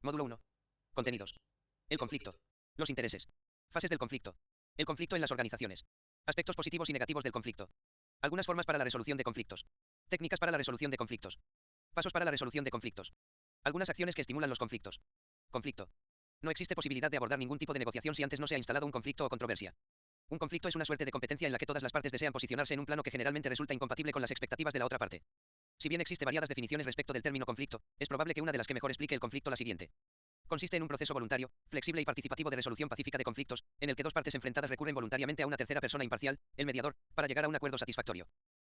Módulo 1. Contenidos. El conflicto. Los intereses. Fases del conflicto. El conflicto en las organizaciones. Aspectos positivos y negativos del conflicto. Algunas formas para la resolución de conflictos. Técnicas para la resolución de conflictos. Pasos para la resolución de conflictos. Algunas acciones que estimulan los conflictos. Conflicto. No existe posibilidad de abordar ningún tipo de negociación si antes no se ha instalado un conflicto o controversia. Un conflicto es una suerte de competencia en la que todas las partes desean posicionarse en un plano que generalmente resulta incompatible con las expectativas de la otra parte. Si bien existe variadas definiciones respecto del término conflicto, es probable que una de las que mejor explique el conflicto la siguiente. Consiste en un proceso voluntario, flexible y participativo de resolución pacífica de conflictos, en el que dos partes enfrentadas recurren voluntariamente a una tercera persona imparcial, el mediador, para llegar a un acuerdo satisfactorio.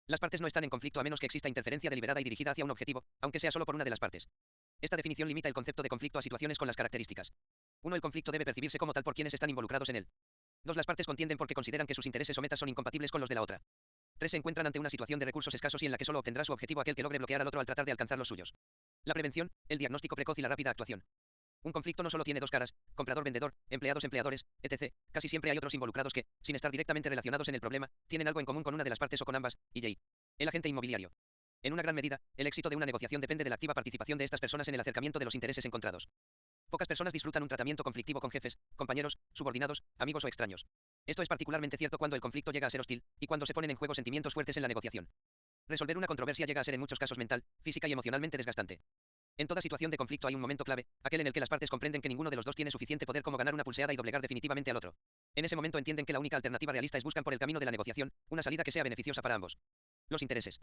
Las partes no están en conflicto a menos que exista interferencia deliberada y dirigida hacia un objetivo, aunque sea solo por una de las partes. Esta definición limita el concepto de conflicto a situaciones con las características. 1. El conflicto debe percibirse como tal por quienes están involucrados en él. 2. Las partes contienden porque consideran que sus intereses o metas son incompatibles con los de la otra. 3. Se encuentran ante una situación de recursos escasos y en la que solo obtendrá su objetivo aquel que logre bloquear al otro al tratar de alcanzar los suyos. La prevención, el diagnóstico precoz y la rápida actuación. Un conflicto no solo tiene dos caras, comprador-vendedor, empleados-empleadores, etc. Casi siempre hay otros involucrados que, sin estar directamente relacionados en el problema, tienen algo en común con una de las partes o con ambas, y.j. El agente inmobiliario. En una gran medida, el éxito de una negociación depende de la activa participación de estas personas en el acercamiento de los intereses encontrados. Pocas personas disfrutan un tratamiento conflictivo con jefes, compañeros, subordinados, amigos o extraños. Esto es particularmente cierto cuando el conflicto llega a ser hostil, y cuando se ponen en juego sentimientos fuertes en la negociación. Resolver una controversia llega a ser en muchos casos mental, física y emocionalmente desgastante. En toda situación de conflicto hay un momento clave, aquel en el que las partes comprenden que ninguno de los dos tiene suficiente poder como ganar una pulseada y doblegar definitivamente al otro. En ese momento entienden que la única alternativa realista es buscar por el camino de la negociación, una salida que sea beneficiosa para ambos. Los intereses.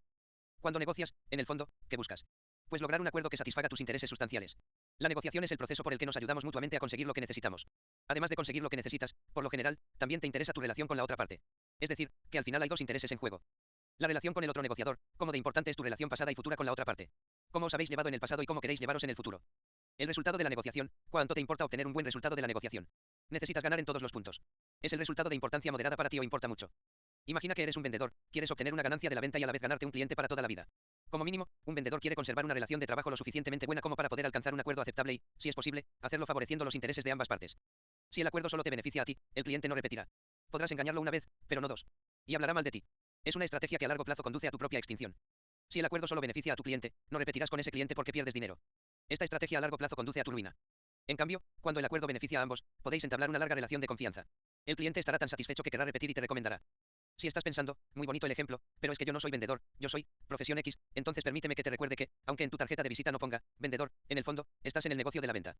Cuando negocias, en el fondo, ¿qué buscas? Pues lograr un acuerdo que satisfaga tus intereses sustanciales. La negociación es el proceso por el que nos ayudamos mutuamente a conseguir lo que necesitamos. Además de conseguir lo que necesitas, por lo general, también te interesa tu relación con la otra parte. Es decir, que al final hay dos intereses en juego. La relación con el otro negociador, cómo de importante es tu relación pasada y futura con la otra parte. Cómo os habéis llevado en el pasado y cómo queréis llevaros en el futuro. El resultado de la negociación, cuánto te importa obtener un buen resultado de la negociación. Necesitas ganar en todos los puntos. ¿Es el resultado de importancia moderada para ti o importa mucho? Imagina que eres un vendedor, quieres obtener una ganancia de la venta y a la vez ganarte un cliente para toda la vida. Como mínimo, un vendedor quiere conservar una relación de trabajo lo suficientemente buena como para poder alcanzar un acuerdo aceptable y, si es posible, hacerlo favoreciendo los intereses de ambas partes. Si el acuerdo solo te beneficia a ti, el cliente no repetirá. Podrás engañarlo una vez, pero no dos. Y hablará mal de ti. Es una estrategia que a largo plazo conduce a tu propia extinción. Si el acuerdo solo beneficia a tu cliente, no repetirás con ese cliente porque pierdes dinero. Esta estrategia a largo plazo conduce a tu ruina. En cambio, cuando el acuerdo beneficia a ambos, podéis entablar una larga relación de confianza. El cliente estará tan satisfecho que querrá repetir y te recomendará. Si estás pensando, muy bonito el ejemplo, pero es que yo no soy vendedor, yo soy profesión X, entonces permíteme que te recuerde que, aunque en tu tarjeta de visita no ponga vendedor, en el fondo, estás en el negocio de la venta.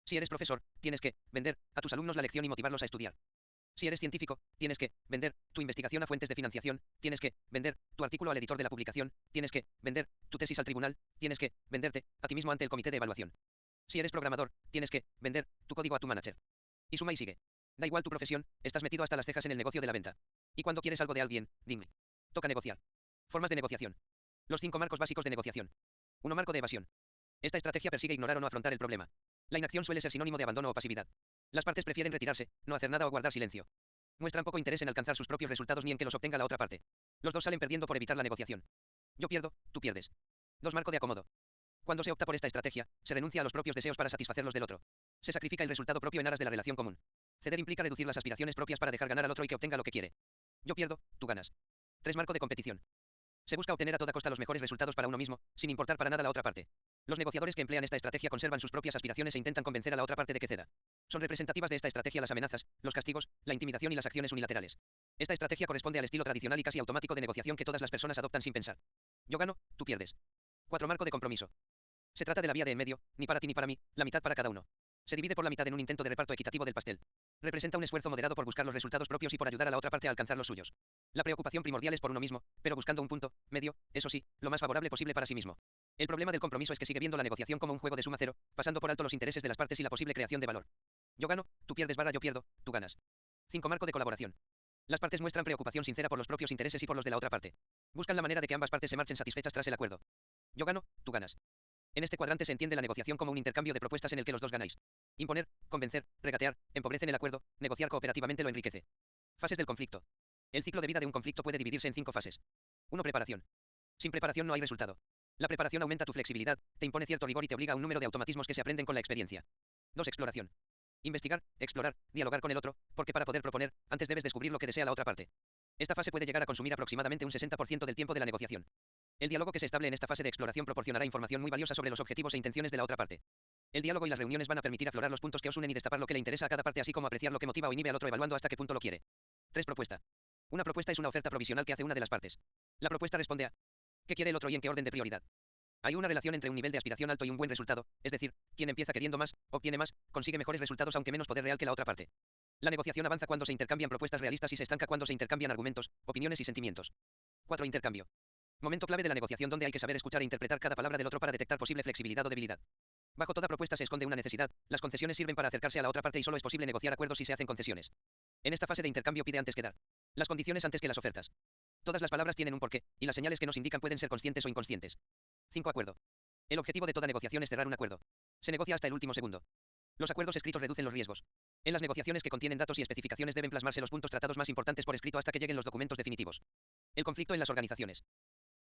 Si eres profesor, tienes que vender a tus alumnos la lección y motivarlos a estudiar. Si eres científico, tienes que vender tu investigación a fuentes de financiación, tienes que vender tu artículo al editor de la publicación, tienes que vender tu tesis al tribunal, tienes que venderte a ti mismo ante el comité de evaluación. Si eres programador, tienes que vender tu código a tu manager. Y suma y sigue. Da igual tu profesión, estás metido hasta las cejas en el negocio de la venta. Y cuando quieres algo de alguien, dime. Toca negociar. Formas de negociación. Los 5 marcos básicos de negociación. 1. Marco de evasión. Esta estrategia persigue ignorar o no afrontar el problema. La inacción suele ser sinónimo de abandono o pasividad. Las partes prefieren retirarse, no hacer nada o guardar silencio. Muestran poco interés en alcanzar sus propios resultados ni en que los obtenga la otra parte. Los dos salen perdiendo por evitar la negociación. Yo pierdo, tú pierdes. 2. Marco de acomodo. Cuando se opta por esta estrategia, se renuncia a los propios deseos para satisfacer los del otro. Se sacrifica el resultado propio en aras de la relación común. Ceder implica reducir las aspiraciones propias para dejar ganar al otro y que obtenga lo que quiere. Yo pierdo, tú ganas. 3. Marco de competición. Se busca obtener a toda costa los mejores resultados para uno mismo, sin importar para nada la otra parte. Los negociadores que emplean esta estrategia conservan sus propias aspiraciones e intentan convencer a la otra parte de que ceda. Son representativas de esta estrategia las amenazas, los castigos, la intimidación y las acciones unilaterales. Esta estrategia corresponde al estilo tradicional y casi automático de negociación que todas las personas adoptan sin pensar. Yo gano, tú pierdes. 4. Marco de compromiso. Se trata de la vía de en medio, ni para ti ni para mí, la mitad para cada uno. Se divide por la mitad en un intento de reparto equitativo del pastel. Representa un esfuerzo moderado por buscar los resultados propios y por ayudar a la otra parte a alcanzar los suyos. La preocupación primordial es por uno mismo, pero buscando un punto medio, eso sí, lo más favorable posible para sí mismo. El problema del compromiso es que sigue viendo la negociación como un juego de suma cero, pasando por alto los intereses de las partes y la posible creación de valor. Yo gano, tú pierdes barra yo pierdo, tú ganas. 5. Marco de colaboración. Las partes muestran preocupación sincera por los propios intereses y por los de la otra parte. Buscan la manera de que ambas partes se marchen satisfechas tras el acuerdo. Yo gano, tú ganas. En este cuadrante se entiende la negociación como un intercambio de propuestas en el que los dos ganáis. Imponer, convencer, regatear, empobrecen el acuerdo, negociar cooperativamente lo enriquece. Fases del conflicto. El ciclo de vida de un conflicto puede dividirse en 5 fases. 1. Preparación. Sin preparación no hay resultado. La preparación aumenta tu flexibilidad, te impone cierto rigor y te obliga a un número de automatismos que se aprenden con la experiencia. 2. Exploración. Investigar, explorar, dialogar con el otro, porque para poder proponer, antes debes descubrir lo que desea la otra parte. Esta fase puede llegar a consumir aproximadamente un 60% del tiempo de la negociación. El diálogo que se estable en esta fase de exploración proporcionará información muy valiosa sobre los objetivos e intenciones de la otra parte. El diálogo y las reuniones van a permitir aflorar los puntos que os unen y destapar lo que le interesa a cada parte, así como apreciar lo que motiva o inhibe al otro, evaluando hasta qué punto lo quiere. 3. Propuesta. Una propuesta es una oferta provisional que hace una de las partes. La propuesta responde a ¿qué quiere el otro y en qué orden de prioridad? Hay una relación entre un nivel de aspiración alto y un buen resultado, es decir, quien empieza queriendo más, obtiene más, consigue mejores resultados aunque menos poder real que la otra parte. La negociación avanza cuando se intercambian propuestas realistas y se estanca cuando se intercambian argumentos, opiniones y sentimientos. 4. Intercambio. Momento clave de la negociación donde hay que saber escuchar e interpretar cada palabra del otro para detectar posible flexibilidad o debilidad. Bajo toda propuesta se esconde una necesidad, las concesiones sirven para acercarse a la otra parte y solo es posible negociar acuerdos si se hacen concesiones. En esta fase de intercambio pide antes que dar. Las condiciones antes que las ofertas. Todas las palabras tienen un porqué, y las señales que nos indican pueden ser conscientes o inconscientes. 5. Acuerdo. El objetivo de toda negociación es cerrar un acuerdo. Se negocia hasta el último segundo. Los acuerdos escritos reducen los riesgos. En las negociaciones que contienen datos y especificaciones deben plasmarse los puntos tratados más importantes por escrito hasta que lleguen los documentos definitivos. El conflicto en las organizaciones.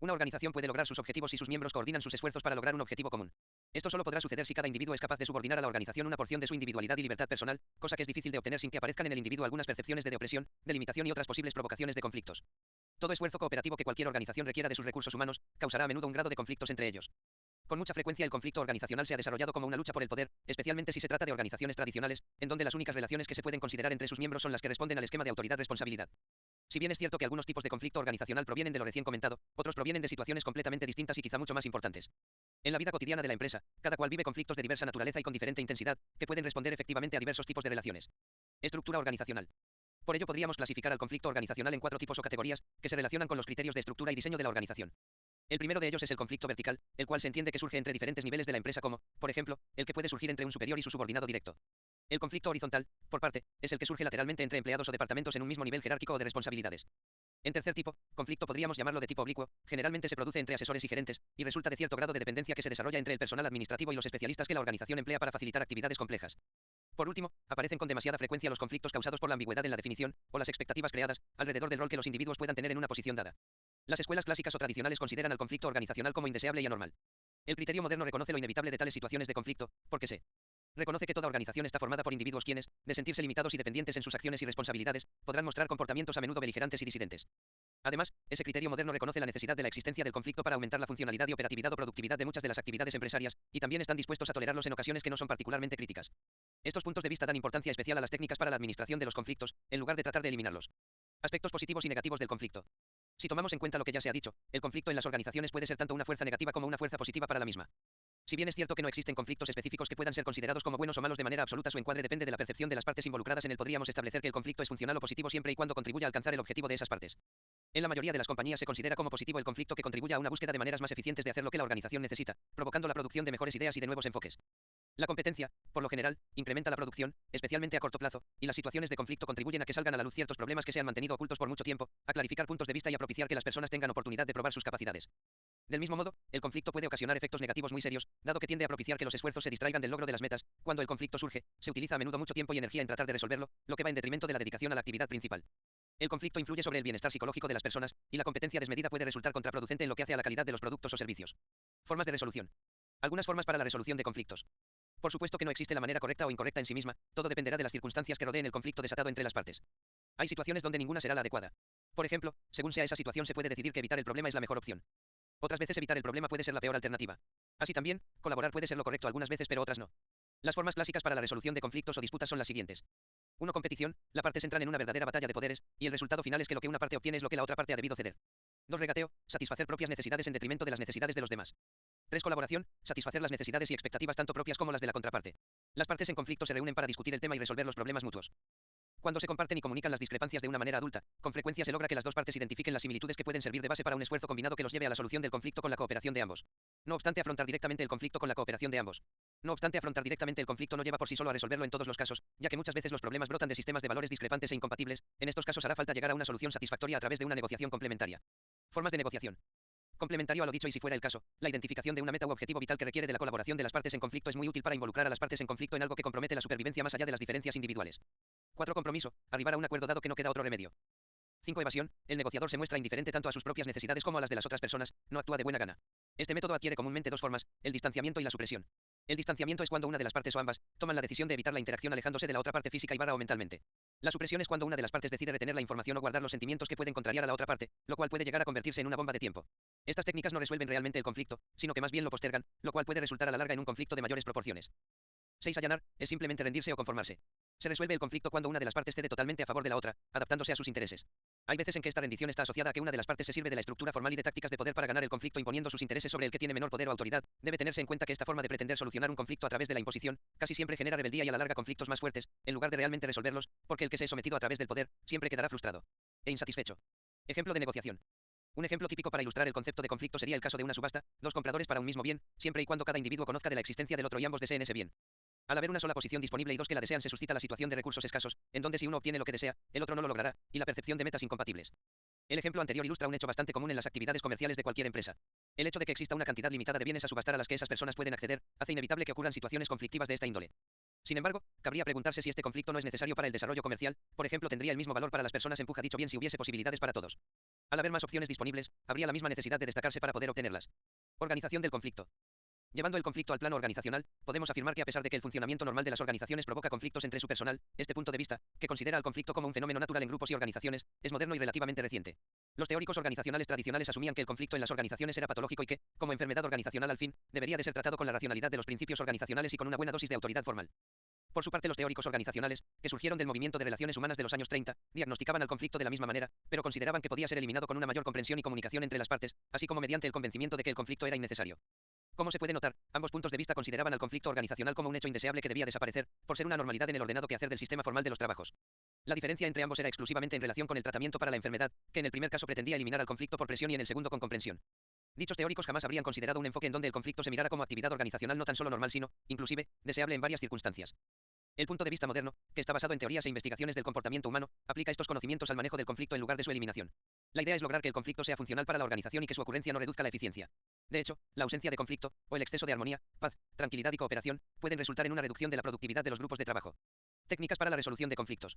Una organización puede lograr sus objetivos si sus miembros coordinan sus esfuerzos para lograr un objetivo común. Esto solo podrá suceder si cada individuo es capaz de subordinar a la organización una porción de su individualidad y libertad personal, cosa que es difícil de obtener sin que aparezcan en el individuo algunas percepciones de opresión, de limitación y otras posibles provocaciones de conflictos. Todo esfuerzo cooperativo que cualquier organización requiera de sus recursos humanos causará a menudo un grado de conflictos entre ellos. Con mucha frecuencia el conflicto organizacional se ha desarrollado como una lucha por el poder, especialmente si se trata de organizaciones tradicionales, en donde las únicas relaciones que se pueden considerar entre sus miembros son las que responden al esquema de autoridad-responsabilidad. Si bien es cierto que algunos tipos de conflicto organizacional provienen de lo recién comentado, otros provienen de situaciones completamente distintas y quizá mucho más importantes. En la vida cotidiana de la empresa, cada cual vive conflictos de diversa naturaleza y con diferente intensidad, que pueden responder efectivamente a diversos tipos de relaciones. Estructura organizacional. Por ello podríamos clasificar al conflicto organizacional en 4 tipos o categorías, que se relacionan con los criterios de estructura y diseño de la organización. El primero de ellos es el conflicto vertical, el cual se entiende que surge entre diferentes niveles de la empresa como, por ejemplo, el que puede surgir entre un superior y su subordinado directo. El conflicto horizontal, por parte, es el que surge lateralmente entre empleados o departamentos en un mismo nivel jerárquico o de responsabilidades. En tercer tipo, conflicto podríamos llamarlo de tipo oblicuo, generalmente se produce entre asesores y gerentes, y resulta de cierto grado de dependencia que se desarrolla entre el personal administrativo y los especialistas que la organización emplea para facilitar actividades complejas. Por último, aparecen con demasiada frecuencia los conflictos causados por la ambigüedad en la definición, o las expectativas creadas, alrededor del rol que los individuos puedan tener en una posición dada. Las escuelas clásicas o tradicionales consideran al conflicto organizacional como indeseable y anormal. El criterio moderno reconoce lo inevitable de tales situaciones de conflicto, porque se reconoce que toda organización está formada por individuos quienes, de sentirse limitados y dependientes en sus acciones y responsabilidades, podrán mostrar comportamientos a menudo beligerantes y disidentes. Además, ese criterio moderno reconoce la necesidad de la existencia del conflicto para aumentar la funcionalidad y operatividad o productividad de muchas de las actividades empresarias, y también están dispuestos a tolerarlos en ocasiones que no son particularmente críticas. Estos puntos de vista dan importancia especial a las técnicas para la administración de los conflictos, en lugar de tratar de eliminarlos. Aspectos positivos y negativos del conflicto. Si tomamos en cuenta lo que ya se ha dicho, el conflicto en las organizaciones puede ser tanto una fuerza negativa como una fuerza positiva para la misma. Si bien es cierto que no existen conflictos específicos que puedan ser considerados como buenos o malos de manera absoluta, su encuadre depende de la percepción de las partes involucradas en él. Podríamos establecer que el conflicto es funcional o positivo siempre y cuando contribuya a alcanzar el objetivo de esas partes. En la mayoría de las compañías se considera como positivo el conflicto que contribuya a una búsqueda de maneras más eficientes de hacer lo que la organización necesita, provocando la producción de mejores ideas y de nuevos enfoques. La competencia, por lo general, incrementa la producción, especialmente a corto plazo, y las situaciones de conflicto contribuyen a que salgan a la luz ciertos problemas que se han mantenido ocultos por mucho tiempo, a clarificar puntos de vista y a propiciar que las personas tengan oportunidad de probar sus capacidades. Del mismo modo, el conflicto puede ocasionar efectos negativos muy serios, dado que tiende a propiciar que los esfuerzos se distraigan del logro de las metas. Cuando el conflicto surge, se utiliza a menudo mucho tiempo y energía en tratar de resolverlo, lo que va en detrimento de la dedicación a la actividad principal. El conflicto influye sobre el bienestar psicológico de las personas, y la competencia desmedida puede resultar contraproducente en lo que hace a la calidad de los productos o servicios. Formas de resolución. Algunas formas para la resolución de conflictos. Por supuesto que no existe la manera correcta o incorrecta en sí misma, todo dependerá de las circunstancias que rodeen el conflicto desatado entre las partes. Hay situaciones donde ninguna será la adecuada. Por ejemplo, según sea esa situación se puede decidir que evitar el problema es la mejor opción. Otras veces evitar el problema puede ser la peor alternativa. Así también, colaborar puede ser lo correcto algunas veces pero otras no. Las formas clásicas para la resolución de conflictos o disputas son las siguientes. 1. Competición, las partes entran en una verdadera batalla de poderes, y el resultado final es que lo que una parte obtiene es lo que la otra parte ha debido ceder. 2. Regateo, satisfacer propias necesidades en detrimento de las necesidades de los demás. 3. Colaboración, satisfacer las necesidades y expectativas tanto propias como las de la contraparte. Las partes en conflicto se reúnen para discutir el tema y resolver los problemas mutuos. Cuando se comparten y comunican las discrepancias de una manera adulta, con frecuencia se logra que las dos partes identifiquen las similitudes que pueden servir de base para un esfuerzo combinado que los lleve a la solución del conflicto con la cooperación de ambos. No obstante, afrontar directamente el conflicto con la cooperación de ambos. No obstante, afrontar directamente el conflicto no lleva por sí solo a resolverlo en todos los casos, ya que muchas veces los problemas brotan de sistemas de valores discrepantes e incompatibles. En estos casos hará falta llegar a una solución satisfactoria a través de una negociación complementaria. Formas de negociación. Complementario a lo dicho y si fuera el caso, la identificación de una meta u objetivo vital que requiere de la colaboración de las partes en conflicto es muy útil para involucrar a las partes en conflicto en algo que compromete la supervivencia más allá de las diferencias individuales. 4. Compromiso, arribar a un acuerdo dado que no queda otro remedio. 5. Evasión, el negociador se muestra indiferente tanto a sus propias necesidades como a las de las otras personas, no actúa de buena gana. Este método adquiere comúnmente dos formas, el distanciamiento y la supresión. El distanciamiento es cuando una de las partes o ambas toman la decisión de evitar la interacción alejándose de la otra parte física y o mentalmente. La supresión es cuando una de las partes decide retener la información o guardar los sentimientos que pueden contrariar a la otra parte, lo cual puede llegar a convertirse en una bomba de tiempo. Estas técnicas no resuelven realmente el conflicto, sino que más bien lo postergan, lo cual puede resultar a la larga en un conflicto de mayores proporciones. 6. Allanar, es simplemente rendirse o conformarse. Se resuelve el conflicto cuando una de las partes cede totalmente a favor de la otra, adaptándose a sus intereses. Hay veces en que esta rendición está asociada a que una de las partes se sirve de la estructura formal y de tácticas de poder para ganar el conflicto imponiendo sus intereses sobre el que tiene menor poder o autoridad. Debe tenerse en cuenta que esta forma de pretender solucionar un conflicto a través de la imposición casi siempre genera rebeldía y a la larga conflictos más fuertes, en lugar de realmente resolverlos, porque el que se es sometido a través del poder siempre quedará frustrado e insatisfecho. Ejemplo de negociación. Un ejemplo típico para ilustrar el concepto de conflicto sería el caso de una subasta, dos compradores para un mismo bien, siempre y cuando cada individuo conozca de la existencia del otro y ambos deseen ese bien. Al haber una sola posición disponible y dos que la desean, se suscita la situación de recursos escasos, en donde si uno obtiene lo que desea, el otro no lo logrará, y la percepción de metas incompatibles. El ejemplo anterior ilustra un hecho bastante común en las actividades comerciales de cualquier empresa. El hecho de que exista una cantidad limitada de bienes a subastar a las que esas personas pueden acceder, hace inevitable que ocurran situaciones conflictivas de esta índole. Sin embargo, cabría preguntarse si este conflicto no es necesario para el desarrollo comercial, por ejemplo, tendría el mismo valor para las personas empuja dicho bien si hubiese posibilidades para todos. Al haber más opciones disponibles, habría la misma necesidad de destacarse para poder obtenerlas. Organización del conflicto. Llevando el conflicto al plano organizacional, podemos afirmar que a pesar de que el funcionamiento normal de las organizaciones provoca conflictos entre su personal, este punto de vista, que considera al conflicto como un fenómeno natural en grupos y organizaciones, es moderno y relativamente reciente. Los teóricos organizacionales tradicionales asumían que el conflicto en las organizaciones era patológico y que, como enfermedad organizacional al fin, debería de ser tratado con la racionalidad de los principios organizacionales y con una buena dosis de autoridad formal. Por su parte, los teóricos organizacionales, que surgieron del movimiento de relaciones humanas de los años 30, diagnosticaban al conflicto de la misma manera, pero consideraban que podía ser eliminado con una mayor comprensión y comunicación entre las partes, así como mediante el convencimiento de que el conflicto era innecesario. Como se puede notar, ambos puntos de vista consideraban al conflicto organizacional como un hecho indeseable que debía desaparecer, por ser una normalidad en el ordenado quehacer del sistema formal de los trabajos. La diferencia entre ambos era exclusivamente en relación con el tratamiento para la enfermedad, que en el primer caso pretendía eliminar al conflicto por presión y en el segundo con comprensión. Dichos teóricos jamás habrían considerado un enfoque en donde el conflicto se mirara como actividad organizacional no tan solo normal sino, inclusive, deseable en varias circunstancias. El punto de vista moderno, que está basado en teorías e investigaciones del comportamiento humano, aplica estos conocimientos al manejo del conflicto en lugar de su eliminación. La idea es lograr que el conflicto sea funcional para la organización y que su ocurrencia no reduzca la eficiencia. De hecho, la ausencia de conflicto, o el exceso de armonía, paz, tranquilidad y cooperación, pueden resultar en una reducción de la productividad de los grupos de trabajo. Técnicas para la resolución de conflictos.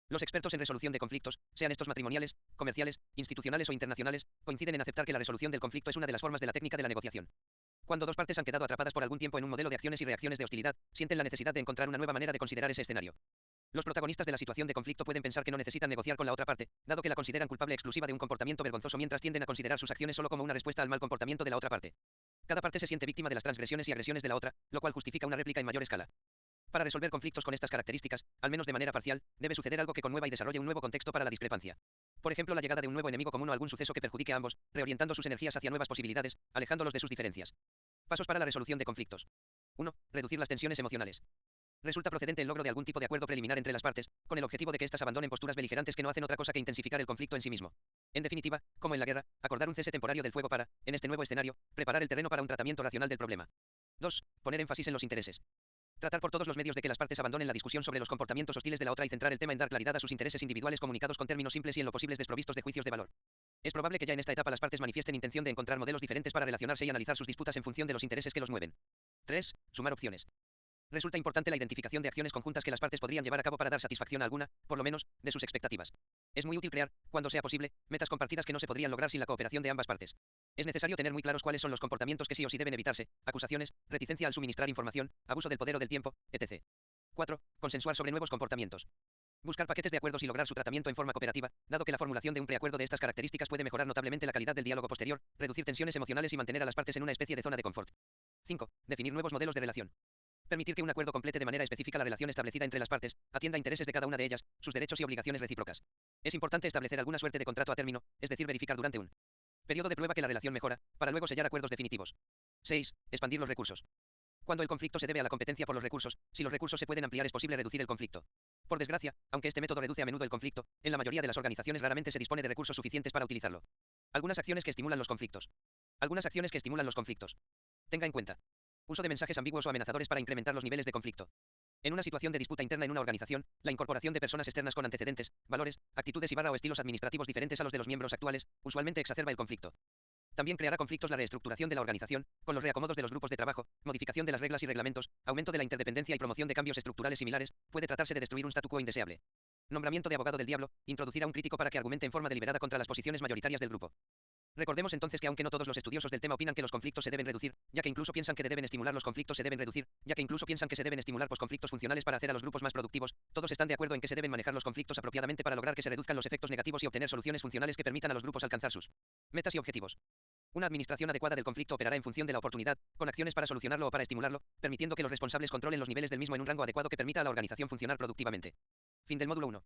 Los expertos en resolución de conflictos, sean estos matrimoniales, comerciales, institucionales o internacionales, coinciden en aceptar que la resolución del conflicto es una de las formas de la técnica de la negociación. Cuando dos partes han quedado atrapadas por algún tiempo en un modelo de acciones y reacciones de hostilidad, sienten la necesidad de encontrar una nueva manera de considerar ese escenario. Los protagonistas de la situación de conflicto pueden pensar que no necesitan negociar con la otra parte, dado que la consideran culpable exclusiva de un comportamiento vergonzoso mientras tienden a considerar sus acciones solo como una respuesta al mal comportamiento de la otra parte. Cada parte se siente víctima de las transgresiones y agresiones de la otra, lo cual justifica una réplica en mayor escala. Para resolver conflictos con estas características, al menos de manera parcial, debe suceder algo que conmueva y desarrolle un nuevo contexto para la discrepancia. Por ejemplo, la llegada de un nuevo enemigo común o algún suceso que perjudique a ambos, reorientando sus energías hacia nuevas posibilidades, alejándolos de sus diferencias. Pasos para la resolución de conflictos. 1. Reducir las tensiones emocionales. Resulta procedente el logro de algún tipo de acuerdo preliminar entre las partes, con el objetivo de que éstas abandonen posturas beligerantes que no hacen otra cosa que intensificar el conflicto en sí mismo. En definitiva, como en la guerra, acordar un cese temporario del fuego para, en este nuevo escenario, preparar el terreno para un tratamiento racional del problema. 2. Poner énfasis en los intereses. Tratar por todos los medios de que las partes abandonen la discusión sobre los comportamientos hostiles de la otra y centrar el tema en dar claridad a sus intereses individuales comunicados con términos simples y en lo posibles desprovistos de juicios de valor. Es probable que ya en esta etapa las partes manifiesten intención de encontrar modelos diferentes para relacionarse y analizar sus disputas en función de los intereses que los mueven. 3. Sumar opciones. Resulta importante la identificación de acciones conjuntas que las partes podrían llevar a cabo para dar satisfacción a alguna, por lo menos, de sus expectativas. Es muy útil crear, cuando sea posible, metas compartidas que no se podrían lograr sin la cooperación de ambas partes. Es necesario tener muy claros cuáles son los comportamientos que sí o sí deben evitarse, acusaciones, reticencia al suministrar información, abuso del poder o del tiempo, etc. 4. Consensuar sobre nuevos comportamientos. Buscar paquetes de acuerdos y lograr su tratamiento en forma cooperativa, dado que la formulación de un preacuerdo de estas características puede mejorar notablemente la calidad del diálogo posterior, reducir tensiones emocionales y mantener a las partes en una especie de zona de confort. 5. Definir nuevos modelos de relación. Permitir que un acuerdo complete de manera específica la relación establecida entre las partes, atienda a intereses de cada una de ellas, sus derechos y obligaciones recíprocas. Es importante establecer alguna suerte de contrato a término, es decir, verificar durante un periodo de prueba que la relación mejora, para luego sellar acuerdos definitivos. 6. Expandir los recursos. Cuando el conflicto se debe a la competencia por los recursos, si los recursos se pueden ampliar es posible reducir el conflicto. Por desgracia, aunque este método reduce a menudo el conflicto, en la mayoría de las organizaciones raramente se dispone de recursos suficientes para utilizarlo. Algunas acciones que estimulan los conflictos. Tenga en cuenta. Uso de mensajes ambiguos o amenazadores para incrementar los niveles de conflicto. En una situación de disputa interna en una organización, la incorporación de personas externas con antecedentes, valores, actitudes y o estilos administrativos diferentes a los de los miembros actuales, usualmente exacerba el conflicto. También creará conflictos la reestructuración de la organización, con los reacomodos de los grupos de trabajo, modificación de las reglas y reglamentos, aumento de la interdependencia y promoción de cambios estructurales similares, puede tratarse de destruir un statu quo indeseable. Nombramiento de abogado del diablo, introducir a un crítico para que argumente en forma deliberada contra las posiciones mayoritarias del grupo. Recordemos entonces que aunque no todos los estudiosos del tema opinan que los conflictos se deben reducir, ya que incluso piensan que deben estimular los conflictos se deben reducir, ya que incluso piensan que se deben estimular posconflictos funcionales para hacer a los grupos más productivos, todos están de acuerdo en que se deben manejar los conflictos apropiadamente para lograr que se reduzcan los efectos negativos y obtener soluciones funcionales que permitan a los grupos alcanzar sus metas y objetivos. Una administración adecuada del conflicto operará en función de la oportunidad, con acciones para solucionarlo o para estimularlo, permitiendo que los responsables controlen los niveles del mismo en un rango adecuado que permita a la organización funcionar productivamente. Fin del módulo 1.